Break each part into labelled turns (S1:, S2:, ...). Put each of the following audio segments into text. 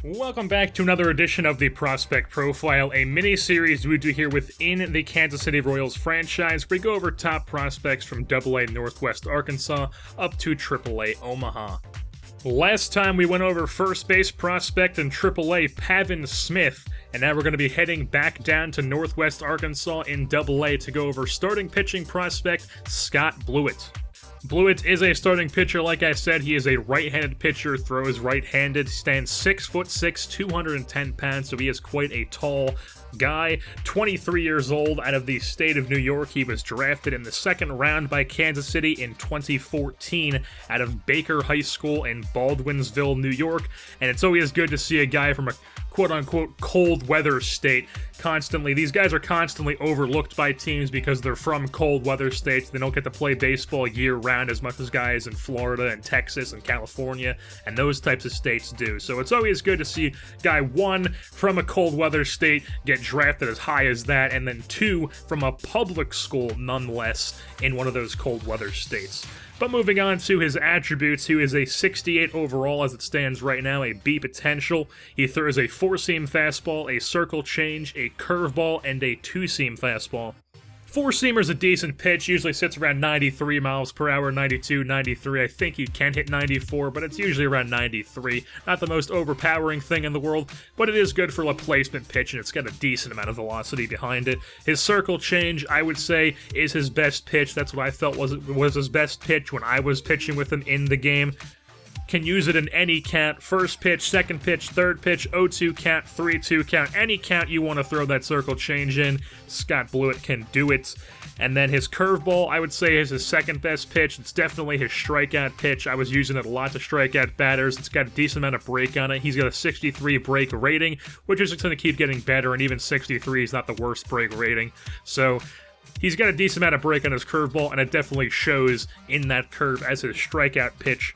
S1: Welcome back to another edition of the Prospect Profile, a mini-series we do here within the Kansas City Royals franchise. We go over top prospects from AA Northwest Arkansas up to AAA Omaha. Last time we went over first base prospect in AAA Pavin Smith, and now we're going to be heading back down to Northwest Arkansas in AA to go over starting pitching prospect Scott Blewett. Blewett is a starting pitcher. Like I said, he is a right-handed pitcher, throws right-handed, stands 6'6", 210 pounds, so he is quite a tall guy. 23 years old, out of the state of New York. He was drafted in the second round by Kansas City in 2014 out of Baker High School in Baldwinsville, New York, and it's always good to see a guy from a quote-unquote cold weather state. These guys are constantly overlooked by teams because they're from cold weather states. They don't get to play baseball year-round as much as guys in Florida and Texas and California and those types of states do. So it's always good to see guy one from a cold weather state get drafted as high as that, and then two from a public school nonetheless in one of those cold weather states. But moving on to his attributes, he is a 68 overall as it stands right now, a B potential. He throws a four-seam fastball, a circle change, a curveball, and a two-seam fastball. Four-seamer is a decent pitch, usually sits around 93 miles per hour, 92, 93. I think you can hit 94, but it's usually around 93. Not the most overpowering thing in the world, but it is good for a placement pitch, and it's got a decent amount of velocity behind it. His circle change, I would say, is his best pitch. That's what I felt was his best pitch when I was pitching with him in the game. Can use it in any count, first pitch, second pitch, third pitch, 0-2 count, 3-2 count, any count you want to throw that circle change in, Scott Blewett can do it. And then his curveball, I would say, is his second best pitch. It's definitely his strikeout pitch. I was using it a lot to strike out batters. It's got a decent amount of break on it. He's got a 63 break rating, which is going to keep getting better, and even 63 is not the worst break rating. So he's got a decent amount of break on his curveball, and it definitely shows in that curve as his strikeout pitch.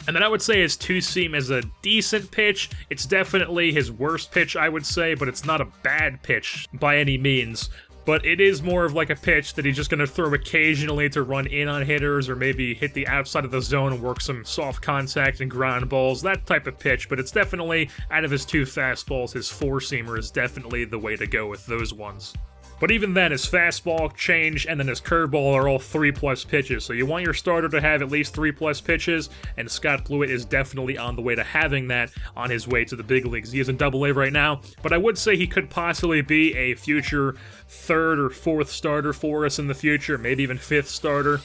S1: And then I would say his two-seam is a decent pitch. It's definitely his worst pitch, I would say, but it's not a bad pitch by any means. But it is more of like a pitch that he's just going to throw occasionally to run in on hitters or maybe hit the outside of the zone and work some soft contact and ground balls, that type of pitch. But it's definitely, out of his two fastballs, his four-seamer is definitely the way to go with those ones. But even then, his fastball, change, and then his curveball are all 3+ pitches. So you want your starter to have at least 3+ pitches, and Scott Blewett is definitely on the way to having that on his way to the big leagues. He is in AA right now, but I would say he could possibly be a future third or fourth starter for us in the future, maybe even fifth starter.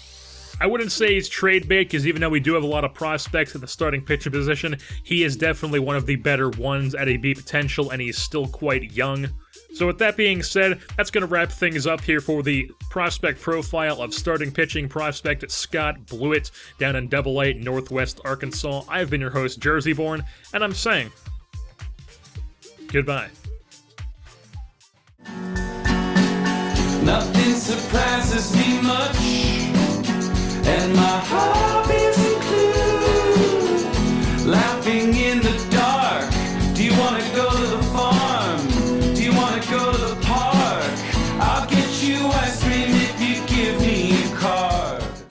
S1: I wouldn't say he's trade bait, because even though we do have a lot of prospects at the starting pitcher position, he is definitely one of the better ones at a B potential, and he's still quite young. So with that being said, that's going to wrap things up here for the prospect profile of starting pitching prospect Scott Blewett down in AA Northwest Arkansas. I've been your host, Jerseyborn, and I'm saying goodbye.
S2: Nothing surprises me much, and my hobbies include laughing in the